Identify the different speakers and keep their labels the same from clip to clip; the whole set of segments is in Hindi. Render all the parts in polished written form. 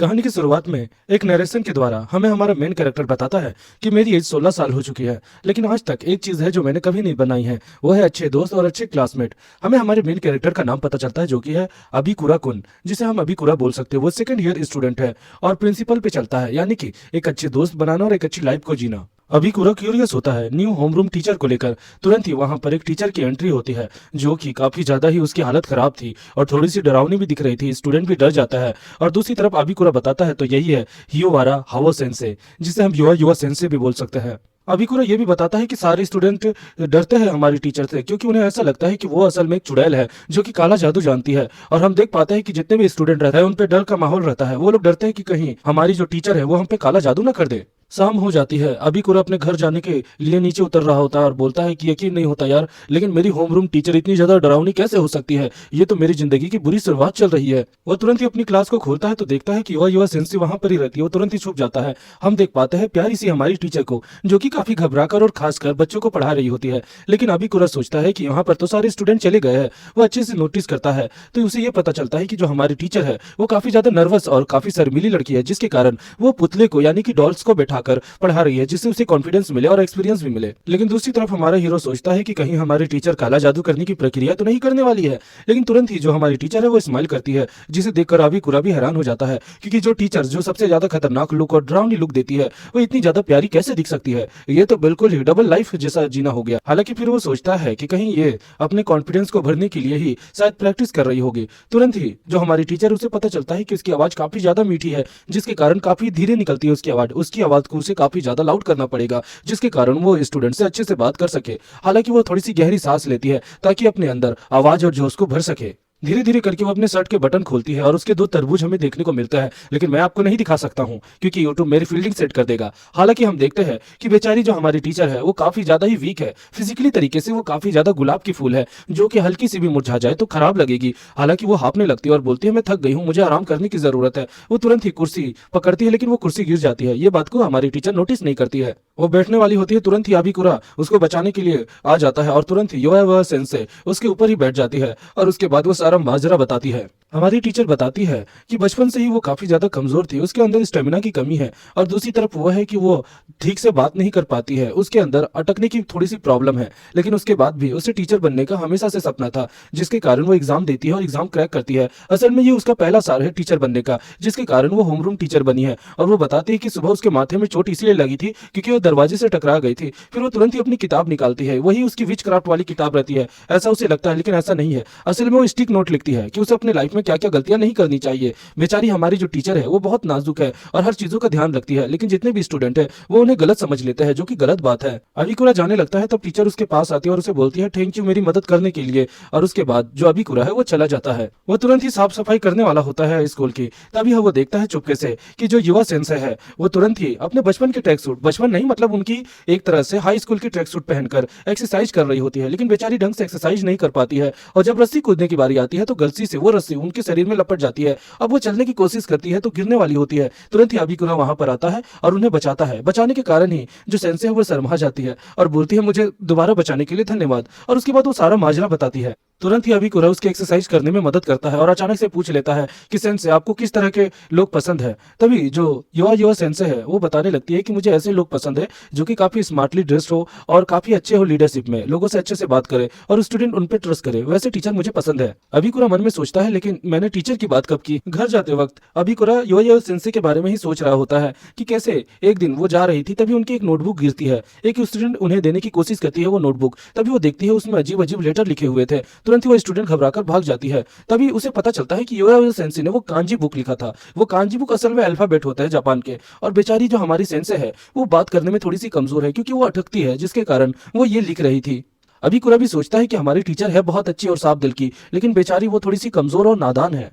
Speaker 1: कहानी की शुरुआत में एक नरेशन के द्वारा हमें हमारा मेन कैरेक्टर बताता है कि मेरी एज 16 साल हो चुकी है, लेकिन आज तक एक चीज है जो मैंने कभी नहीं बनाई है, वो है अच्छे दोस्त और अच्छे क्लासमेट। हमें हमारे मेन कैरेक्टर का नाम पता चलता है जो कि है अबीकुरा कुन, जिसे हम अबीकुरा बोल सकते हैं। वो सेकंड ईयर स्टूडेंट है और प्रिंसिपल पे चलता है, यानी कि एक अच्छे दोस्त बनाना और एक अच्छी लाइफ को जीना। अबीकुरा क्यूरियस होता है न्यू होमरूम टीचर को लेकर। तुरंत ही वहां पर एक टीचर की एंट्री होती है जो कि काफी ज्यादा ही उसकी हालत खराब थी और थोड़ी सी डरावनी भी दिख रही थी। स्टूडेंट भी डर जाता है और दूसरी तरफ अबीकुरा बताता है तो यही है हियोवारा हावो सेंसे, जिसे हम युवा युवा सेंसे भी बोल सकते हैं। अबीकुरा ये भी बताता है कि सारे स्टूडेंट डरते हैं हमारी टीचर से, क्योंकि उन्हें ऐसा लगता है कि वो असल में एक चुड़ैल है जो कि काला जादू जानती है। और हम देख पाते हैं कि जितने भी स्टूडेंट रहते हैं उन पे डर का माहौल रहता है। वो लोग डरते हैं कि कहीं हमारी जो टीचर है वो हम पे काला जादू ना कर दे। शाम हो जाती है, अबीकुरा अपने घर जाने के लिए नीचे उतर रहा होता है और बोलता है कि यकीन नहीं होता यार, लेकिन मेरी होमरूम टीचर इतनी ज्यादा डरावनी कैसे हो सकती है। ये तो मेरी जिंदगी की बुरी शुरुआत चल रही है। वो तुरंत ही अपनी क्लास को खोलता है तो देखता है कि युवा युवा सेंसी वहां पर ही रहती है। वो तुरंत ही छुप जाता है। हम देख पाते हैं प्यारी सी हमारी टीचर को जो कि काफी घबराकर और खासकर बच्चों को पढ़ा रही होती है। लेकिन अबीकुरा सोचता है कि यहाँ पर तो सारे स्टूडेंट चले गए हैं। वो अच्छे से नोटिस करता है तो उसे ये पता चलता है कि जो हमारी टीचर है वो काफी ज्यादा नर्वस और काफी शर्मीली लड़की है, जिसके कारण वो पुतले को यानी कि डॉल्स को बैठाकर पढ़ा रही है, जिससे उसे कॉन्फिडेंस मिले और एक्सपीरियंस भी मिले। लेकिन दूसरी तरफ हमारा हीरो सोचता है कि कहीं हमारी टीचर काला जादू करने की प्रक्रिया तो नहीं करने वाली है। लेकिन तुरंत ही जो हमारी टीचर है वो स्माइल करती है, जिसे देखकर अबीकुरा भी हैरान हो जाता है, क्योंकि जो टीचर जो सबसे ज्यादा खतरनाक लुक और डरावनी लुक देती है वो इतनी ज्यादा प्यारी कैसे दिख सकती है। ये तो बिल्कुल ही डबल लाइफ जैसा जीना हो गया। हालांकि फिर वो सोचता है कि कहीं ये अपने कॉन्फिडेंस को भरने के लिए ही शायद प्रैक्टिस कर रही होगी। तुरंत ही जो हमारी टीचर उसे पता चलता है कि उसकी आवाज काफी ज्यादा मीठी है, जिसके कारण काफी धीरे निकलती है उसकी आवाज। उसकी आवाज को उसे काफी ज्यादा लाउड करना पड़ेगा, जिसके कारण वो स्टूडेंट से अच्छे से बात कर सके। हालांकि वो थोड़ी सी गहरी सांस लेती है ताकि अपने अंदर आवाज और जोश को भर सके। धीरे धीरे करके वो अपने शर्ट के बटन खोलती है और उसके दो तरबूज हमें देखने को मिलता है, लेकिन मैं आपको नहीं दिखा सकता हूं क्योंकि यूट्यूब मेरी फील्डिंग सेट कर देगा। हालांकि हम देखते हैं कि बेचारी जो हमारी टीचर है वो काफी ज्यादा ही वीक है फिजिकली तरीके से। वो काफी ज्यादा गुलाब की फूल है जो कि हल्की सी भी मुरझा जाए तो खराब लगेगी। हालांकि वो हाँफने लगती है और बोलती है मैं थक गई हूँ, मुझे आराम करने की जरूरत है। वो तुरंत ही कुर्सी पकड़ती है, लेकिन वो कुर्सी गिर जाती है। ये बात को हमारी टीचर नोटिस नहीं करती है। वो बैठने वाली होती है, तुरंत ही अबीकुरा उसको बचाने के लिए आ जाता है और तुरंत ही युवा सेंसे उसके ऊपर ही बैठ जाती है और उसके बाद वो सारा माजरा बताती है। हमारी टीचर बताती है कि बचपन से ही वो काफी ज्यादा कमजोर थी, उसके अंदर स्टेमिना की कमी है और दूसरी तरफ वो है कि वो ठीक से बात नहीं कर पाती है, उसके अंदर अटकने की थोड़ी सी प्रॉब्लम है। लेकिन उसके बाद भी उसे टीचर बनने का हमेशा से सपना था, जिसके कारण वो एग्जाम देती है और एग्जाम क्रैक करती है। असल में ये उसका पहला साल है टीचर बनने का, जिसके कारण वो होमरूम टीचर बनी है। और वो बताती है कि सुबह उसके माथे में चोट इसलिए लगी थी क्योंकि वो दरवाजे से टकरा गई थी। फिर वो तुरंत ही अपनी किताब निकालती है, वही उसकी विच क्राफ्ट वाली किताब रहती है, ऐसा उसे लगता है, लेकिन ऐसा नहीं है। असल में वो स्टिक नोट लिखती है कि उसे अपने लाइफ में क्या क्या गलतियां नहीं करनी चाहिए। बेचारी हमारी जो टीचर है वो बहुत नाजुक है और हर चीजों का ध्यान रखती है, लेकिन जितने भी स्टूडेंट है वो उन्हें गलत समझ लेते हैं, जो कि गलत बात है। अबीकुरा जाने लगता है तब टीचर उसके पास आती है और उसे बोलती है थैंक यू मेरी मदद करने के लिए। और उसके बाद जो अबीकुरा है वो चला जाता है। वो तुरंत ही साफ सफाई करने वाला होता है स्कूल की, तभी वो देखता है चुपके से कि जो युवा सेंसे है वो तुरंत ही अपने बचपन के ट्रैक सूट, बचपन नहीं मतलब उनकी एक तरह से हाई स्कूल की ट्रैक सूट पहनकर एक्सरसाइज कर रही होती है। लेकिन बेचारी ढंग से एक्सरसाइज नहीं कर पाती है और जब रस्सी कूदने की बारी आती है तो गलती से वो रस्सी उनके शरीर में लपट जाती है। अब वो चलने की कोशिश करती है तो गिरने वाली होती है। तुरंत ही अबीकुरा वहां पर आता है और उन्हें बचाता है। बचाने के कारण ही जो सेंसे है वो शर्मा जाती है और बोलती है मुझे दोबारा बचाने के लिए धन्यवाद। और उसके बाद वो सारा माजरा बताती है। तुरंत ही अबीकुरा उसके एक्सरसाइज करने में मदद करता है और अचानक से पूछ लेता है कि सेंसे आपको किस तरह के लोग पसंद है। तभी जो युवा युवा सेंसे है वो बताने लगती है कि मुझे ऐसे लोग पसंद है जो कि काफी स्मार्टली ड्रेस्ड हो और काफी अच्छे हो लीडरशिप में, लोगों से अच्छे से बात करे और स्टूडेंट उन पर ट्रस्ट करे, वैसे टीचर मुझे पसंद है। अबीकुरा मन में सोचता है लेकिन मैंने टीचर की बात कब की। घर जाते वक्त अबीकुरा युवा युवा सेंसे के बारे में ही सोच रहा होता है कि कैसे एक दिन वो जा रही थी, तभी उनकी एक नोटबुक गिरती है। एक स्टूडेंट उन्हें देने की कोशिश करती है वो नोटबुक, तभी वो देखती है उसमें अजीब अजीब लेटर लिखे हुए थे। तुरंत ही वो स्टूडेंट घबराकर भाग जाती है। तभी उसे पता चलता है कि युवा सेंसे ने वो कांजी बुक लिखा था। वो कांजी बुक असल में अल्फाबेट होता है जापान के, और बेचारी जो हमारी सेंसे है वो बात करने में थोड़ी सी कमजोर है क्योंकि वो अटकती है, जिसके कारण वो ये लिख रही थी। अबीकुरा भी सोचता है कि हमारी टीचर है बहुत अच्छी और साफ दिल की, लेकिन बेचारी वो थोड़ी सी कमजोर और नादान है।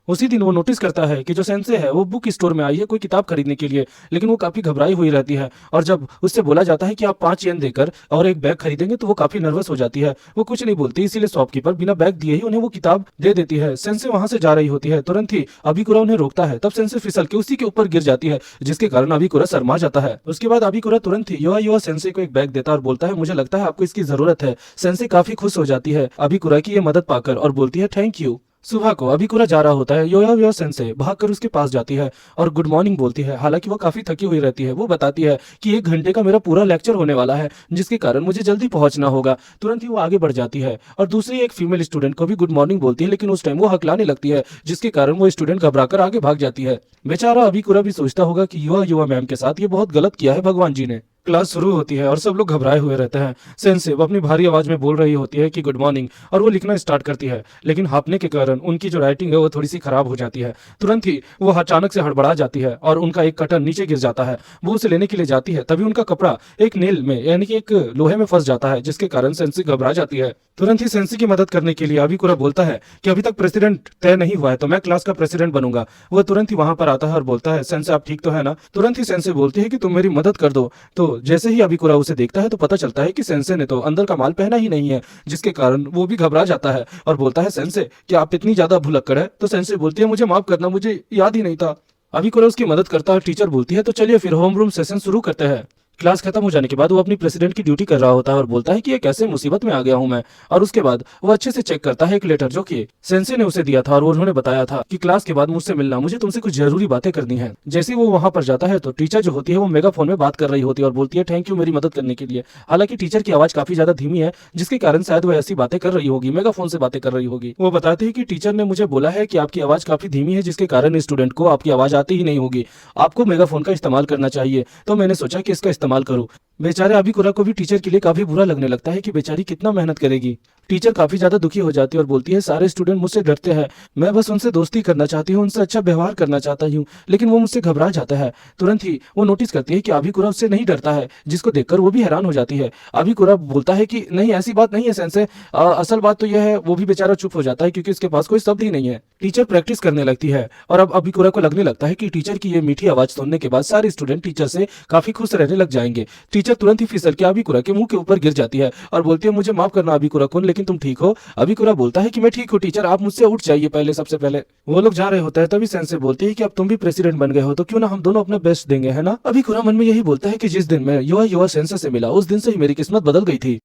Speaker 1: उसी दिन वो नोटिस करता है कि जो सेंसे है वो बुक स्टोर में आई है कोई किताब खरीदने के लिए, लेकिन वो काफी घबराई हुई रहती है। और जब उससे बोला जाता है कि आप 5 येन देकर और एक बैग खरीदेंगे तो वो काफी नर्वस हो जाती है। वो कुछ नहीं बोलती, इसीलिए शॉपकीपर बिना बैग दिए ही उन्हें वो किताब दे देती है। सेंसे वहां से जा रही होती है, तुरंत ही अबीकुरा उन्हें रोकता है। तब सेंसे फिसल के उसी के ऊपर गिर जाती है, जिसके कारण अबीकुरा शर्मा जाता है। उसके बाद अबीकुरा तुरंत ही युवा युवा सेंसे को एक बैग देता है और बोलता है मुझे लगता है आपको इसकी जरूरत है। सेंसे काफी खुश हो जाती है अबीकुरा की ये मदद पाकर और बोलती है थैंक यू। सुबह को अभिकुरा जा रहा होता है। योया सेंसे भागकर उसके पास जाती है और गुड मॉर्निंग बोलती है। हालांकि वो काफी थकी हुई रहती है। वो बताती है कि 1 घंटे का मेरा पूरा लेक्चर होने वाला है, जिसके कारण मुझे जल्दी पहुंचना होगा। तुरंत ही वो आगे बढ़ जाती है और दूसरी एक फीमेल स्टूडेंट को भी गुड मॉर्निंग बोलती है, लेकिन उस टाइम वो हकलाने लगती है, जिसके कारण वो स्टूडेंट घबराकर आगे भाग जाती है। बेचारा अभिकुरा भी सोचता होगा कि युवा मैम के साथ ये बहुत गलत किया है भगवान जी ने। क्लास शुरू होती है और सब लोग घबराए हुए रहते हैं। सेंसे वो अपनी भारी आवाज में बोल रही होती है कि गुड मॉर्निंग, और वो लिखना स्टार्ट करती है, लेकिन हांफने के कारण उनकी जो राइटिंग है वो थोड़ी सी खराब हो जाती है। तुरंत ही वो अचानक से हड़बड़ा जाती है और उनका एक कटर नीचे गिर जाता है। वो उसे लेने के लिए जाती है, तभी उनका कपड़ा एक नेल में यानी कि एक लोहे में फंस जाता है, जिसके कारण सेंसी घबरा जाती है। तुरंत ही सेंसी की मदद करने के लिए अभिकुरा बोलता है कि अभी तक प्रेसिडेंट तय नहीं हुआ है, तो मैं क्लास का प्रेसिडेंट बनूंगा। वो तुरंत ही वहां पर आता है और बोलता है, सेंसे आप ठीक तो है ना? तुरंत ही सेंसे बोलती है कि तुम मेरी मदद कर दो। तो जैसे ही अभिकुरा उसे देखता है तो पता चलता है कि सेंसे ने तो अंदर का माल पहना ही नहीं है, जिसके कारण वो भी घबरा जाता है और बोलता है, सेंसे क्या आप इतनी ज्यादा भुलक्कड़ है? तो सेंसे बोलती है, मुझे माफ करना, मुझे याद ही नहीं था। अभिकुरा उसकी मदद करता है। टीचर बोलती है, तो चलिए फिर होम रूम सेशन शुरू करते हैं। क्लास खत्म हो जाने के बाद वो अपनी प्रेसिडेंट की ड्यूटी कर रहा होता है और बोलता है कि ये कैसे मुसीबत में आ गया हूं मैं। और उसके बाद वो अच्छे से चेक करता है एक लेटर जो कि सेंसे ने उसे दिया था और उन्होंने बताया था कि क्लास के बाद मुझसे मिलना, मुझे तुमसे कुछ जरूरी बातें करनी है। जैसे वो वहां पर जाता है तो टीचर जो होती है वो मेगाफोन में बात कर रही होती है और बोलती है, थैंक यू मेरी मदद करने के लिए। हालांकि टीचर की आवाज काफी ज्यादा धीमी है, जिसके कारण शायद वो ऐसी बातें कर रही होगी, मेगाफोन से बातें कर रही होगी। वो बताते हैं कि टीचर ने मुझे बोला है कि आपकी आवाज काफी धीमी है, जिसके कारण स्टूडेंट को आपकी आवाज आती ही नहीं होगी, आपको मेगाफोन का इस्तेमाल करना चाहिए। तो मैंने सोचा कि इसका इस्तेमाल करूं। बेचारे अभिकुरा को भी टीचर के लिए काफी बुरा लगने लगता है कि बेचारी कितना मेहनत करेगी। टीचर काफी ज्यादा दुखी हो जाती है और बोलती है, सारे स्टूडेंट मुझसे डरते हैं, मैं बस उनसे दोस्ती करना चाहती हूँ, उनसे अच्छा व्यवहार करना चाहता हूँ, लेकिन वो मुझसे घबरा जाता है। तुरंत ही वो नोटिस करती है कि अभिकुरा उससे नहीं डरता है, जिसको देखकर वो भी हैरान हो जाती है। अभिकुरा बोलता है कि नहीं, ऐसी बात नहीं है सेंसे, असल बात तो यह है। वो भी बेचारा चुप हो जाता है क्योंकि उसके पास कोई शब्द ही नहीं है। टीचर प्रैक्टिस करने लगती है और अब अभिकुरा को लगने लगता है कि टीचर की ये मीठी आवाज सुनने के बाद सारे स्टूडेंट टीचर से काफी खुश रहने लग जाएंगे। टीचर तुरंत ही फिसल के अभिकुरा के मुंह के ऊपर गिर जाती है और बोलती है, मुझे माफ करना अभिकुरा कुन, लेकिन तुम ठीक हो? अभिकुरा बोलता है कि मैं ठीक हूँ टीचर, आप मुझसे उठ जाइए पहले, सबसे पहले। वो लोग जा रहे होते हैं तभी सेंसे बोलती है कि अब तुम भी प्रेसिडेंट बन गए हो तो क्यों ना हम दोनों अपना बेस्ट देंगे, है ना? अभिकुरा मन में यही बोलता है कि जिस दिन मैं युवा सेंसे से मिला उस दिन से ही मेरी किस्मत बदल गई थी।